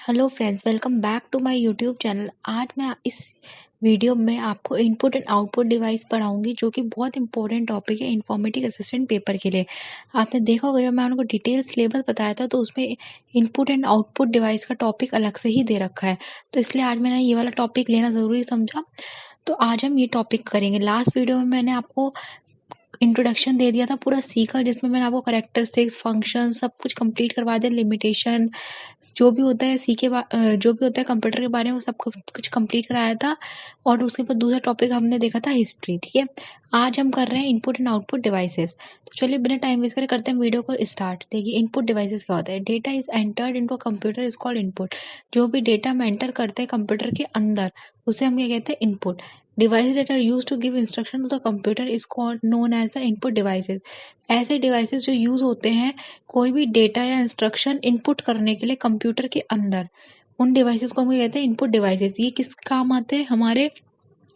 Hello friends, welcome back to my YouTube channel. आज मैं इस वीडियो में आपको इनपुट एंड आउटपुट डिवाइस पढ़ाऊंगी, जो कि बहुत इंपॉर्टेंट टॉपिक है इन्फॉर्मेटिक असिस्टेंट पेपर के लिए। आपने देखा होगा, जब मैं आपको डिटेल सिलेबस बताया था तो उसमें इनपुट एंड आउटपुट डिवाइस का टॉपिक अलग से ही दे रखा है, तो इसलिए आज मैंने ये वाला टॉपिक लेना ज़रूरी समझा। तो आज हम ये टॉपिक करेंगे। लास्ट वीडियो में मैंने आपको इंट्रोडक्शन दे दिया था, पूरा सीखा, जिसमें मैंने आपको कैरेक्टरिस्टिक्स, फंक्शन सब कुछ कंप्लीट करवा दिया। लिमिटेशन जो भी होता है जो भी होता है कंप्यूटर के बारे में, वो सब कुछ कंप्लीट कराया था। और उसके बाद दूसरा टॉपिक हमने देखा था हिस्ट्री। ठीक है, आज हम कर रहे हैं इनपुट एंड आउटपुट डिवाइसेस। तो चलिए बिना टाइम वेस्ट करे करते हैं वीडियो को स्टार्ट। देखिए, इनपुट डिवाइसेस क्या होता है। Data is entered into computer is called input. जो भी डेटा हम एंटर करते हैं कंप्यूटर के अंदर, उसे हम क्या कहते हैं, input. Devices that are used to give instruction to the computer is called known as the input devices. ऐसे डिवाइसेस जो यूज होते हैं कोई भी डेटा या इंस्ट्रक्शन इनपुट करने के लिए कंप्यूटर के अंदर, उन डिवाइसेस को हम कहते हैं इनपुट डिवाइसेस। ये किस काम आते हैं? हमारे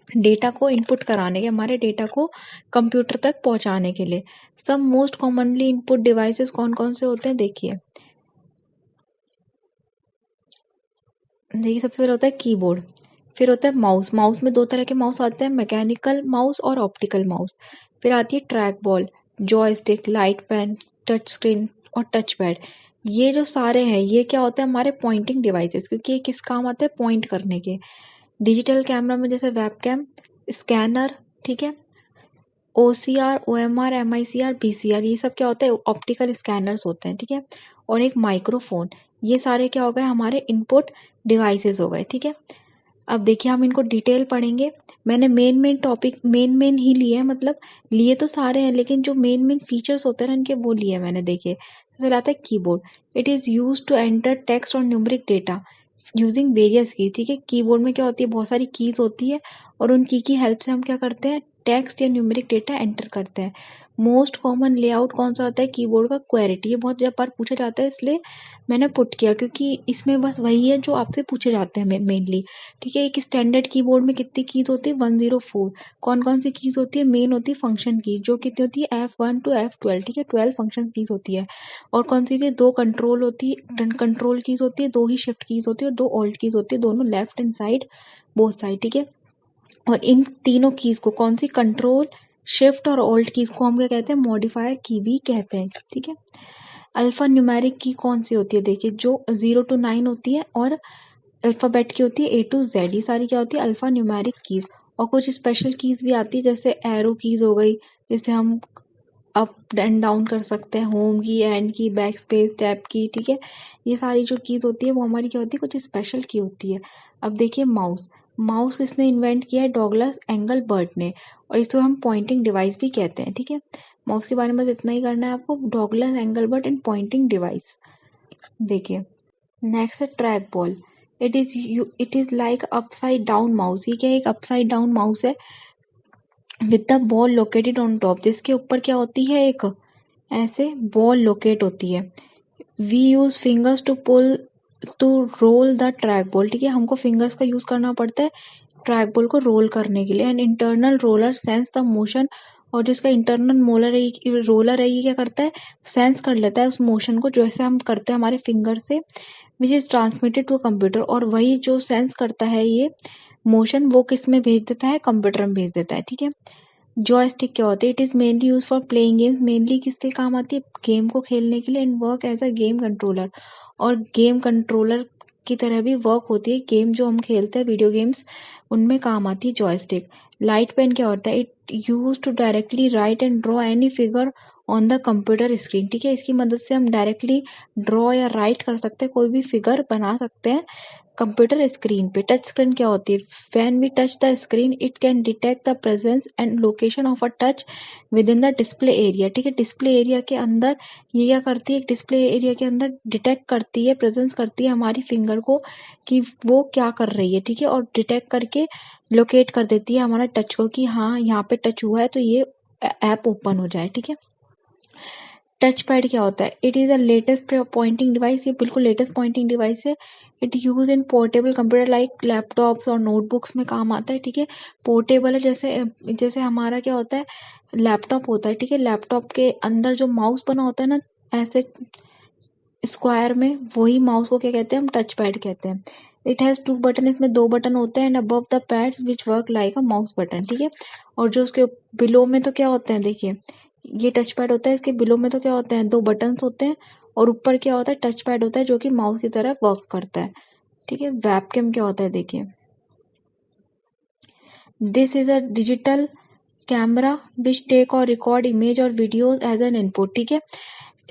डेटा को इनपुट कराने के, हमारे डेटा को कंप्यूटर तक पहुंचाने के लिए। सब मोस्ट कॉमनली इनपुट डिवाइसेस कौन कौन से होते हैं, देखिए। सबसे पहले होता है कीबोर्ड, फिर होता है माउस। माउस में दो तरह के माउस आते हैं, मैकेनिकल माउस और ऑप्टिकल माउस। फिर आती है track ball, joystick, light pen, touch screen और टच पैड। ये जो सारे हैं, ये क्या होता है, हमारे पॉइंटिंग डिवाइसेस, क्योंकि ये किस काम आते हैं, पॉइंट करने के। डिजिटल कैमरा में जैसे वेबकैम, स्कैनर, ठीक है, OCR, OMR, MICR, BCR, ये सब क्या होता है, ऑप्टिकल स्कैनर्स होते हैं। ठीक है, और एक माइक्रोफोन। ये सारे क्या हो गए, हमारे इनपुट डिवाइसेस हो गए। ठीक है, अब देखिए हम इनको डिटेल पढ़ेंगे। मैंने मेन टॉपिक मेन ही लिए हैं, मतलब लिए तो सारे हैं, लेकिन जो मेन फीचर्स होते हैं ना इनके, वो लिए मैंने। देखिए, जैसे आता है keyboard. It is use to enter text और numeric data using various keys. ठीक है, कीबोर्ड में क्या होती है, बहुत सारी कीज होती है, और उन की हेल्प से हम क्या करते हैं, टेक्स्ट या न्यूमेरिक डेटा एंटर करते हैं। मोस्ट कॉमन लेआउट कौन सा होता है कीबोर्ड का, क्वेरिटी। ये बहुत बार पूछा जाता है, इसलिए मैंने पुट किया, क्योंकि इसमें बस वही है जो आपसे पूछे जाते हैं मेनली। ठीक है, एक स्टैंडर्ड कीबोर्ड में कितनी कीज होती है, 104। कौन कौन सी कीज होती है, मेन होती है फंक्शन की, जो कितनी होती है, F1 to F12। ठीक है, 12 फंक्शन कीज होती है। और कौन सी थी, दो कंट्रोल होती है, कंट्रोल कीज होती है, दो ही शिफ्ट कीज होती है, और दो ऑल्ट कीज होती है, दोनों left and side, both side. ठीक है, और इन तीनों कीज को, कौन सी, कंट्रोल, शिफ्ट और ऑल्ट कीज को हम क्या कहते हैं, मॉडिफायर की भी कहते हैं। ठीक है, अल्फा न्यूमेरिक की कौन सी होती है, देखिए, जो 0 to 9 होती है, और अल्फाबेट की होती है A to Z। ये सारी क्या होती है, अल्फा न्यूमेरिक कीज। और कुछ स्पेशल कीज भी आती है, जैसे एरो कीज हो गई, जैसे हम अप एंड डाउन कर सकते हैं, होम की, एंड की, बैक स्पेस, टैब की। ठीक है, ये सारी जो कीज होती है वो हमारी क्या होती है, कुछ स्पेशल की होती है। अब देखिए माउस। माउस किसने इन्वेंट किया है, डॉगलस एंगलबर्ट ने, और इसको हम पॉइंटिंग डिवाइस भी कहते हैं। ठीक है, माउस के बारे में बस इतना ही करना है आपको, Douglas Engelbart and pointing device. देखिए, नेक्स्ट है track ball. It is like upside down mouse. ये क्या है, एक अपसाइड डाउन माउस है, with the ball located on top, जिसके ऊपर क्या होती है, एक ऐसे बॉल लोकेट होती है। We use fingers to roll the track ball. ठीक है, हमको फिंगर्स का यूज करना पड़ता है ट्रैक बॉल को रोल करने के लिए। And internal roller sense the motion, और जिसका इंटरनल रोलर है, ये क्या करता है, सेंस कर लेता है उस मोशन को, जैसे हम करते हैं हमारे फिंगर से, which is transmitted to computer. और वही जो सेंस करता है ये मोशन, वो किस में भेज देता है, कंप्यूटर में भेज देता है। ठीक है, जॉयस्टिक क्या होती है, it is mainly use for playing games. Mainly किसके काम आती है, गेम को खेलने के लिए। And work as a game controller, और गेम कंट्रोलर की तरह भी वर्क होती है। गेम जो हम खेलते हैं, वीडियो गेम्स, उनमें काम आती है जॉयस्टिक। लाइट पेन क्या होता है, it use to directly write and draw any figure on the computer screen. ठीक है, इसकी मदद से हम डायरेक्टली ड्रॉ या राइट कर सकते हैं, कोई भी फिगर बना सकते हैं कंप्यूटर स्क्रीन पे। टच स्क्रीन क्या होती है, when we touch the screen it can detect the presence and location of a touch within the display area. ठीक है, डिस्प्ले एरिया के अंदर ये क्या करती है, डिस्प्ले एरिया के अंदर डिटेक्ट करती है, प्रेजेंस करती है हमारी फिंगर को, कि वो क्या कर रही है। ठीक है, और डिटेक्ट करके लोकेट कर देती है हमारा टच को, कि हाँ यहाँ पे टच हुआ है, तो ये ऐप ओपन हो जाए। ठीक है, टच पैड क्या होता है, it is a latest pointing device. ये बिल्कुल लेटेस्ट पॉइंटिंग डिवाइस है। It use in portable computer like laptops और नोटबुक्स में काम आता है। ठीक है, पोर्टेबल है, जैसे जैसे हमारा क्या होता है, लैपटॉप होता है। ठीक है, लैपटॉप के अंदर जो माउस बना होता है ना, ऐसे स्क्वायर में वही माउस को क्या कहते हैं, हम टच पैड कहते हैं। इट हैज़ 2 बटन, इसमें 2 बटन होते हैं, and above the pads which work like a mouse button, ठीक है। और जो उसके बिलो में तो क्या होते हैं, देखिए ये टच पैड होता है, इसके बिलो में तो क्या होते हैं, 2 बटन्स होते हैं, और ऊपर क्या होता है, टच पैड होता है जो कि माउस की तरह वर्क करता है, ठीक है। वेबकैम क्या होता है, देखिए this is a digital camera which take और रिकॉर्ड इमेज और वीडियोज एज एन इनपुट, ठीक है।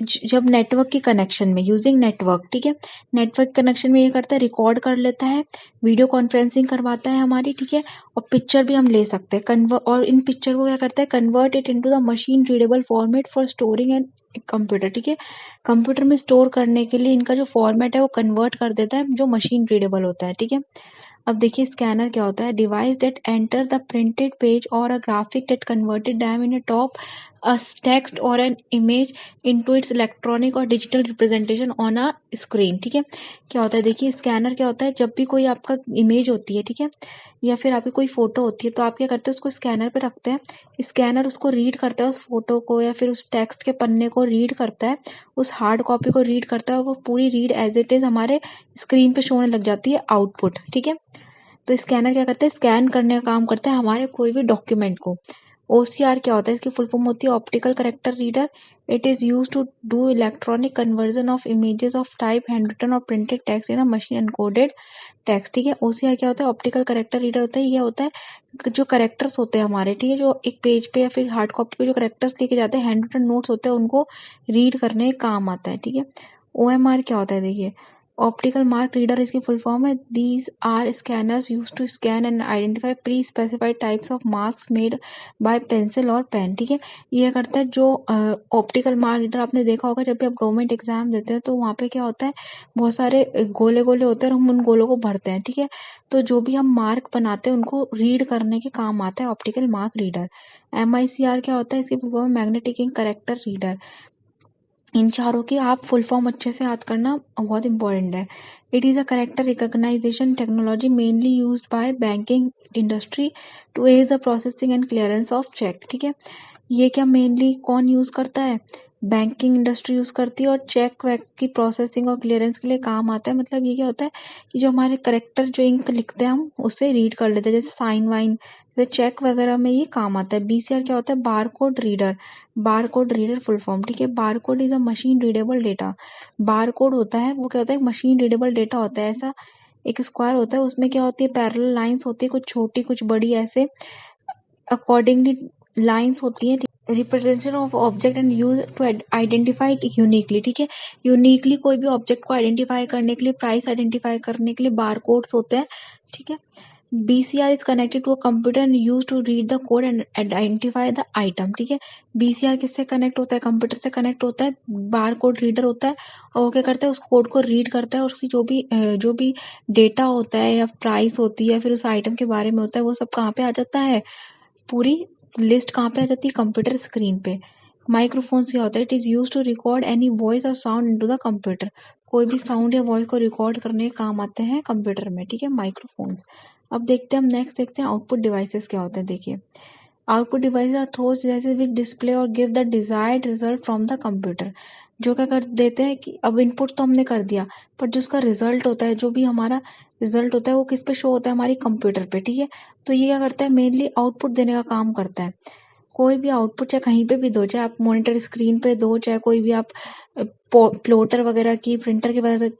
जब नेटवर्क की कनेक्शन में, यूजिंग नेटवर्क, ठीक है, नेटवर्क कनेक्शन में ये करता है, रिकॉर्ड कर लेता है, वीडियो कॉन्फ्रेंसिंग करवाता है हमारी, ठीक है, और पिक्चर भी हम ले सकते हैं और इन पिक्चर को क्या करता है, convert it into the machine readable format for storing and computer, ठीक है। कंप्यूटर में स्टोर करने के लिए इनका जो फॉर्मेट है वो कन्वर्ट कर देता है, जो मशीन रीडेबल होता है, ठीक है। अब देखिए स्कैनर क्या होता है, device that enter the printed page और a graphic that converted them in a top a text or an image into its electronic और digital representation on a screen, ठीक है। क्या होता है, देखिए स्कैनर क्या होता है, जब भी कोई आपका इमेज होती है, ठीक है, या फिर आपकी कोई फोटो होती है, तो आप क्या करते हैं, उसको स्कैनर पे रखते हैं, स्कैनर उसको रीड करता है, उस फोटो को या फिर उस टेक्स्ट के पन्ने को रीड करता है, उस हार्ड कॉपी को रीड करता है, और वो पूरी रीड एज इट इज हमारे स्क्रीन पे शो होने लग जाती है आउटपुट, ठीक है। तो स्कैनर क्या करता है, स्कैन करने का काम करता है हमारे कोई भी डॉक्यूमेंट को। ओसीआर क्या होता है, इसकी फुल फॉर्म होती है optical character reader. It is use to do electronic conversion of images of type handwritten और printed text in a machine encoded text, ठीक है। ओसीआर क्या होता है, ऑप्टिकल करेक्टर रीडर होता है, ये होता है जो करेक्टर्स होते हैं हमारे, ठीक है, जो एक पेज पे या फिर हार्ड कॉपी पे जो करेक्टर्स लेके जाते हैं, हैंड रिटन नोट्स होते हैं, उनको रीड करने का काम आता है, ठीक है। ओएमआर क्या होता है, देखिए ऑप्टिकल मार्क रीडर, इसकी फुल फॉर्म है, these are scanners use to scan and identify pre specified types of marks made by pencil और पेन, ठीक है। ये करता है जो ऑप्टिकल मार्क रीडर, आपने देखा होगा जब भी आप गवर्नमेंट एग्जाम देते हैं तो वहाँ पे क्या होता है, बहुत सारे गोले गोले होते हैं और हम उन गोलों को भरते हैं, ठीक है। तो जो भी हम मार्क बनाते हैं उनको रीड करने के काम आता है ऑप्टिकल मार्क रीडर। MICR क्या होता है, इसकी full form magnetic ink character reader. इन चारों की आप फुल फॉर्म अच्छे से याद करना बहुत इंपॉर्टेंट है। It is a character recognisation technology mainly used by banking industry to ease the processing and clearance of cheque, ठीक है। ये क्या मेनली कौन यूज़ करता है, बैंकिंग इंडस्ट्री यूज़ करती है, और चेक वैक की प्रोसेसिंग और क्लियरेंस के लिए काम आता है। मतलब ये क्या होता है कि जो हमारे करेक्टर जो इंक लिखते हैं हम उससे रीड कर लेते हैं, जैसे साइन वाइन, जैसे चेक वगैरह में ये काम आता है। BCR क्या होता है, bar code reader. Bar code reader full form, ठीक है, bar code is a machine readable data. Bar code होता है वो क्या होता है, मशीन रीडेबल डेटा होता है। ऐसा एक स्क्वायर होता है, उसमें क्या होती है, पैरेलल लाइंस होती है, कुछ छोटी कुछ बड़ी, ऐसे अकॉर्डिंगली लाइंस होती हैं, representation of object and use to identify it uniquely, ठीक है। यूनिकली कोई भी ऑब्जेक्ट को आइडेंटिफाई करने के लिए, प्राइस आइडेंटिफाई करने के लिए बार कोड्स होते हैं, ठीक है। BCR is connected to a computer and used to read the code and identify the item, ठीक है। BCR किससे कनेक्ट होता है, कंप्यूटर से कनेक्ट होता है, बार कोड रीडर होता है, और वो क्या करता है, उस कोड को रीड करता है, और उसकी जो भी डेटा होता है या प्राइस होती है या फिर उस आइटम के बारे में होता है, वो सब कहाँ पे आ जाता है, पूरी लिस्ट कहाँ पे आ जाती है, कंप्यूटर स्क्रीन पे। माइक्रोफोन से होता है, it is use to record any voice और साउंड इनटू द कंप्यूटर। कोई भी साउंड या वॉइस को रिकॉर्ड करने के काम आते हैं कंप्यूटर में, ठीक है, माइक्रोफोन्स। अब देखते हैं, हम नेक्स्ट देखते हैं आउटपुट डिवाइसेस क्या होते हैं। देखिए output devices are those devices which display और give the desired result from the computer। जो क्या कर देते हैं कि अब इनपुट तो हमने कर दिया, पर जो उसका रिजल्ट होता है, जो भी हमारा रिजल्ट होता है वो किस पे शो होता है, हमारी कंप्यूटर पे, ठीक है। तो ये क्या करता है, मेनली आउटपुट देने का काम करता है। कोई भी आउटपुट चाहे कहीं पे भी दो, चाहे आप मॉनिटर स्क्रीन पे दो, चाहे कोई भी आप प्लॉटर वगैरह की, प्रिंटर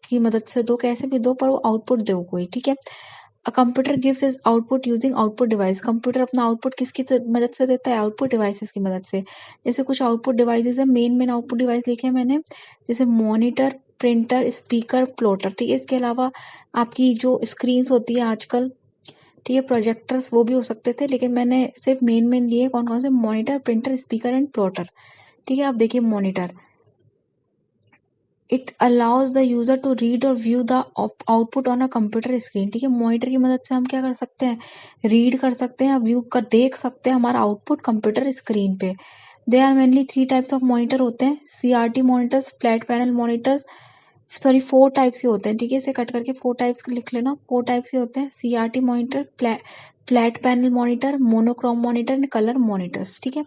की मदद से दो, कैसे भी दो, पर वो आउटपुट दो कोई, ठीक है। A computer gives is output using output device. Computer अपना आउटपुट किसकी मदद से देता है, आउटपुट डिवाइसेस की मदद से। जैसे कुछ आउटपुट डिवाइसेस है, मेन आउटपुट डिवाइस लिखे हैं मैंने, जैसे मॉनिटर, प्रिंटर, स्पीकर, प्लॉटर, ठीक है। इसके अलावा आपकी जो स्क्रीन होती है आजकल, ठीक है, प्रोजेक्टर्स वो भी हो सकते थे, लेकिन मैंने सिर्फ मेन लिए कौन कौन से, monitor, printer, speaker and plotter, ठीक है। आप देखिए monitor, it allows the user to read और view the output on a computer screen, ठीक है। मॉनिटर की मदद से हम क्या कर सकते हैं, रीड कर सकते हैं, व्यू कर देख सकते हैं हमारा आउटपुट कंप्यूटर स्क्रीन पे। They are mainly 3 types of monitor होते हैं, CRT monitors, flat panel monitors, sorry 4 types के होते हैं, ठीक है। इसे कट करके 4 टाइप्स के लिख लेना। 4 टाइप्स के होते हैं, CRT monitor, flat panel monitor, monochrome monitor and colour monitors, ठीक है।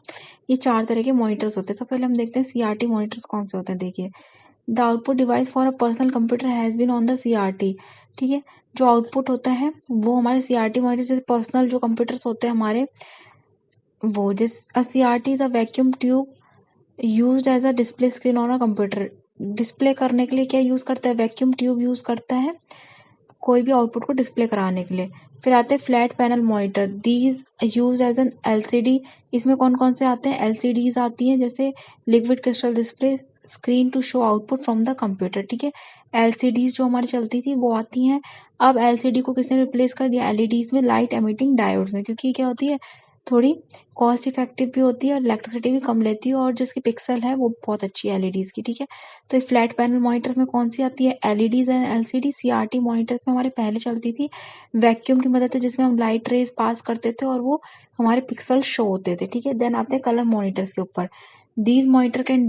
ये 4 तरह के मॉनिटर्स होते हैं। सबसे पहले हम देखते हैं CRT मॉनिटर्स कौन से होते हैं। देखिए the output device for a personal computer has been on the CRT। ठीक है, जो आउटपुट होता है वो हमारे CRT मॉनिटर, जैसे पर्सनल जो कंप्यूटर्स होते हैं हमारे, वो जिस CRT is a vacuum tube used as a display screen on a computer. Display करने के लिए क्या यूज करता है? वैक्यूम ट्यूब यूज करता है कोई भी आउटपुट को डिस्प्ले कराने के लिए। फिर आते हैं flat panel monitor, these use as an LCD। इसमें कौन कौन से आते हैं? LCDs आती हैं, जैसे liquid crystal display screen to show output from the computer. ठीक है, LCDs जो हमारी चलती थी वो आती हैं। अब LCD को किसने रिप्लेस कर दिया? LEDs में, लाइट एमिटिंग डायोड्स में, क्योंकि क्या होती है, थोड़ी कॉस्ट इफेक्टिव भी होती है और इलेक्ट्रिसिटी भी कम लेती है, और जो इसकी पिक्सल है वो बहुत अच्छी है LEDs की। ठीक है, तो ये फ्लैट पैनल मॉनिटर में कौन सी आती है? LEDs and LCD। CRT monitors में हमारे पहले चलती थी वैक्यूम की मदद से, जिसमें हम लाइट रेज पास करते थे और वो हमारे पिक्सल शो होते थे। ठीक है, देन आते हैं कलर मॉनिटर्स के ऊपर। These monitor can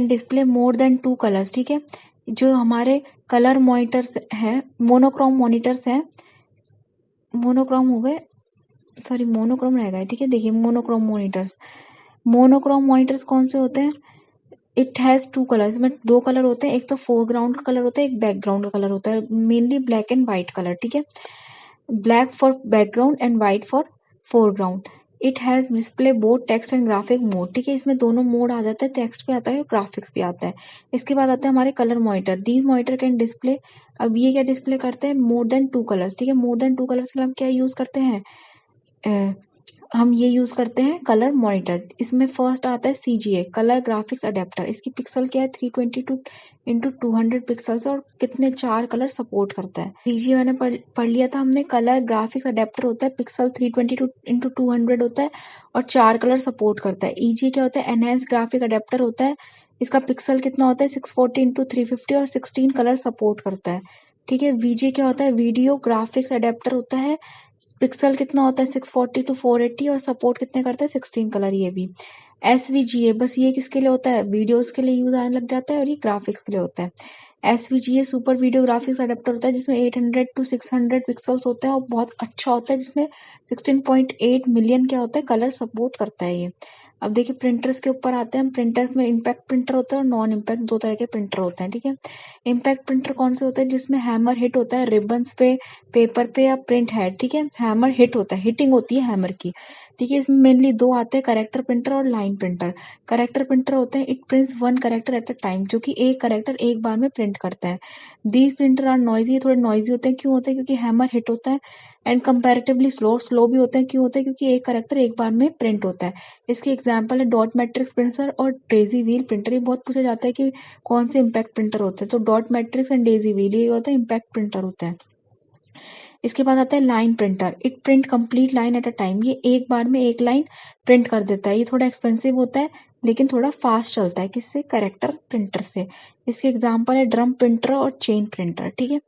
display more than 2 colours. ठीक है, जो हमारे कलर मॉनिटर्स हैं, मोनोक्रोम मॉनिटर्स हैं, मोनोक्रोम हो गए, सॉरी मोनोक्रोम रह गए। ठीक है, देखिए मोनोक्रोम मॉनिटर्स कौन से होते हैं? इट हैज 2 कलर्स, इसमें 2 कलर होते हैं, एक तो फोरग्राउंड का कलर होता है, एक बैकग्राउंड का कलर होता है, mainly black and white colour. ठीक है, black for background and white for foreground. It has display both text and graphic mode. ठीक है, इसमें दोनों मोड आ जाता है, टेक्स्ट भी आता है, ग्राफिक्स भी आता है। इसके बाद आता है हमारे colour monitor. These monitor can display, अब ये क्या डिस्प्ले करते हैं? More than 2 colours. ठीक है, मोर देन 2 कलर्स के लिए हम क्या यूज करते हैं? हम ये यूज करते हैं कलर मॉनिटर। इसमें फर्स्ट आता है CGA, कलर ग्राफिक्स अडेप्टर। इसकी पिक्सल क्या है? 322x200 पिक्सल्स, और कितने 4 कलर सपोर्ट करता है। CGA मैंने पढ़ लिया था हमने। कलर ग्राफिक्स अडेप्टर होता है, पिक्सल 322x200 होता है और 4 कलर सपोर्ट करता है। EGA क्या होता है? एनहेंस ग्राफिक अडेप्टर होता है, इसका पिक्सल कितना होता है? 640x350 और 16 कलर सपोर्ट करता है। ठीक है, VGA क्या होता है? वीडियो ग्राफिक्स अडेप्टर होता है, पिक्सल कितना होता है? 640x480 और सपोर्ट कितने करता है? 16 कलर। ये भी SVGA, बस ये किसके लिए होता है? वीडियोस के लिए यूज आने लग जाता है, और ये ग्राफिक्स के लिए होता है। SVGA super video graphics adapter होता है, जिसमें 800x600 पिक्सल्स होते हैं और बहुत अच्छा होता है, जिसमें 16.8 मिलियन क्या होता है? कलर सपोर्ट करता है ये। अब देखिए प्रिंटर्स के ऊपर आते हैं हम। प्रिंटर्स में इम्पैक्ट प्रिंटर होता है और नॉन इम्पैक्ट, 2 तरह के प्रिंटर होते हैं। ठीक है, इम्पैक्ट प्रिंटर कौन से होते हैं? जिसमें हैमर हिट होता है रिबन्स पे, पेपर पे या प्रिंट हेड। ठीक है, हैमर हिट होता है, हिटिंग होती है हैमर की। ठीक है, इसमें मेनली 2 आते हैं, करेक्टर प्रिंटर और लाइन प्रिंटर। करेक्टर प्रिंटर होते हैं, it prints 1 character at a time, जो कि एक करेक्टर एक बार में प्रिंट करता है। दीज प्रिंटर आर नॉइजी, ये थोड़े नॉइजी होते हैं। क्यों होते हैं? क्योंकि हैमर हिट होता है। एंड कंपैरेटिवली स्लो भी होते हैं। क्यों होते हैं? क्योंकि एक करेक्टर एक बार में प्रिंट होता है। इसकी एग्जाम्पल है डॉट मैट्रिक्स प्रिंटर और डेजी व्हील प्रिंटर। ये बहुत पूछा जाता है कि कौन से इम्पैक्ट प्रिंटर होते हैं, तो dot matrix and Daisy wheel ये होता है इम्पैक्ट प्रिंटर होता है। इसके बाद आता है line printer, it print complete line at a time, ये एक बार में एक लाइन प्रिंट कर देता है। ये थोड़ा एक्सपेंसिव होता है लेकिन थोड़ा फास्ट चलता है, किससे? करेक्टर प्रिंटर से। इसके एग्जाम्पल है ड्रम प्रिंटर और चेन प्रिंटर। ठीक है,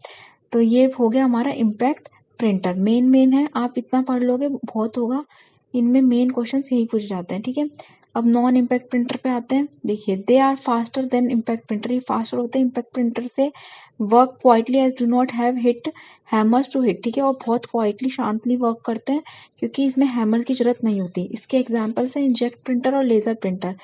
तो ये हो गया हमारा इम्पैक्ट प्रिंटर। मेन है, आप इतना पढ़ लोगे बहुत होगा, इनमें मेन क्वेश्चन यही पूछे जाते हैं। ठीक है, अब नॉन इम्पैक्ट प्रिंटर पे आते हैं। देखिए they are faster than impact printer, ये फास्टर होते हैं इम्पैक्ट प्रिंटर से। Work quietly as do not have hit hammers to hit. ठीक है, और बहुत क्वाइटली शांतली वर्क करते हैं क्योंकि इसमें हैमर की जरूरत नहीं होती। इसके एग्जाम्पल्स हैं इंजेक्ट प्रिंटर और laser printer.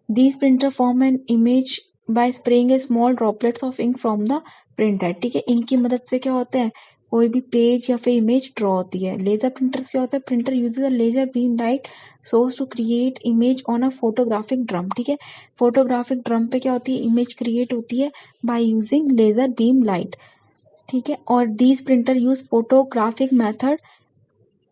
These printer form an image by spraying a small droplets of ink from the printer. ठीक है, इंक की मदद से क्या होता है? कोई भी पेज या फिर इमेज ड्रॉ होती है। लेजर प्रिंटर्स क्या होता है? Printer uses a laser beam light source to create image on a photographic drum. ठीक है, फोटोग्राफिक ड्रम पे क्या होती है? इमेज क्रिएट होती है by using laser beam light. ठीक है, और these printer use photographic method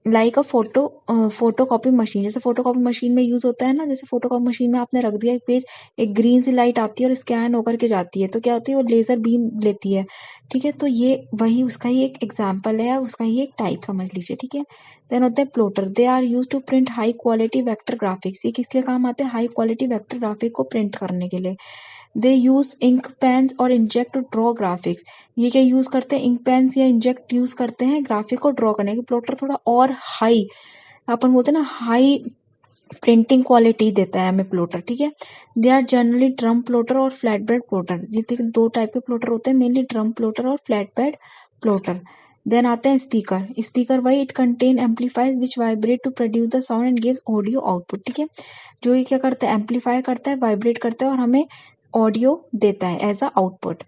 like a photo copy machine. जैसे फोटो कॉपी मशीन में यूज होता है ना, जैसे फोटो कॉपी मशीन में आपने रख दिया एक पेज, एक ग्रीन सी लाइट आती है और स्कैन होकर के जाती है, तो क्या होती है? वो लेजर बीम लेती है। ठीक है, तो ये वही उसका ही एक एग्जाम्पल है, उसका ही एक टाइप समझ लीजिए। ठीक है, देन होता है plotter, they are use to print high quality vector graphics. ये किस लिए काम आते हैं? हाई क्वालिटी वेक्टर ग्राफिक को प्रिंट करने के लिए। दे यूज इंक पेन और इंजेक्ट टू ड्रॉ ग्राफिक्स। ये क्या यूज करते हैं? इंक पेन्स या इंजेक्ट यूज करते हैं ग्राफिक को ड्रॉ करने के। प्लॉटर थोड़ा और हाई, अपन बोलते हैं ना, हाई प्रिंटिंग क्वालिटी देता है हमें प्लॉटर। ठीक है, they are generally drum plotter और फ्लैट बेड प्लॉटर। ये देखिए 2 टाइप के प्लॉटर होते हैं, मेनली ड्रम प्लॉटर और फ्लैट बेड प्लॉटर। देन आते हैं स्पीकर। स्पीकर वही, it contain amplifies which vibrate to produce the sound and gives audio output. ठीक है, जो ये क्या करता है? एम्पलीफाई करता है, वाइब्रेट करता है और हमें ऑडियो देता है एज अ आउटपुट।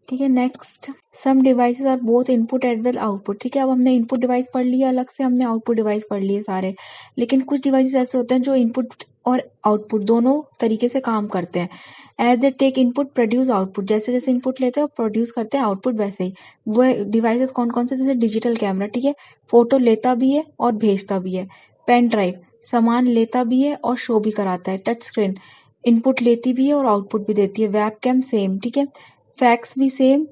ठीक है, next some devices are both input as well output. ठीक है, अब हमने इनपुट डिवाइस पढ़ लिया अलग से, हमने आउटपुट डिवाइस पढ़ लिए सारे, लेकिन कुछ डिवाइसेस ऐसे होते हैं जो इनपुट और आउटपुट दोनों तरीके से काम करते हैं। As they take input produce output, जैसे जैसे इनपुट लेते हैं और प्रोड्यूस करते हैं आउटपुट वैसे ही। वो डिवाइसेस कौन कौन से, जैसे डिजिटल कैमरा, ठीक है, फोटो लेता भी है और भेजता भी है। पेन ड्राइव सामान लेता भी है और शो भी कराता है। टच स्क्रीन इनपुट लेती भी है और आउटपुट भी देती है। वेबकैम सेम, ठीक है, फैक्स भी सेम,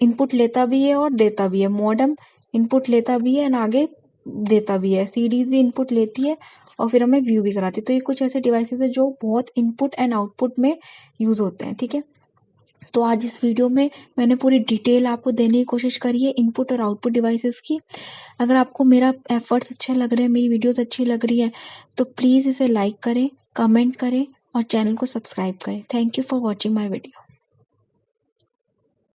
इनपुट लेता भी है और देता भी है। मॉडेम इनपुट लेता भी है एंड आगे देता भी है। सीडीज भी इनपुट लेती है और फिर हमें व्यू भी कराती है। तो ये कुछ ऐसे डिवाइसेस है जो बहुत इनपुट एंड आउटपुट में यूज होते हैं। ठीक है, तो आज इस वीडियो में मैंने पूरी डिटेल आपको देने की कोशिश करी है इनपुट और आउटपुट डिवाइसेस की। अगर आपको मेरा एफर्ट्स अच्छे लग रहे हैं, मेरी वीडियोस अच्छी लग रही है, तो प्लीज़ इसे लाइक करें, कमेंट करें और चैनल को सब्सक्राइब करें। Thank you for watching my video.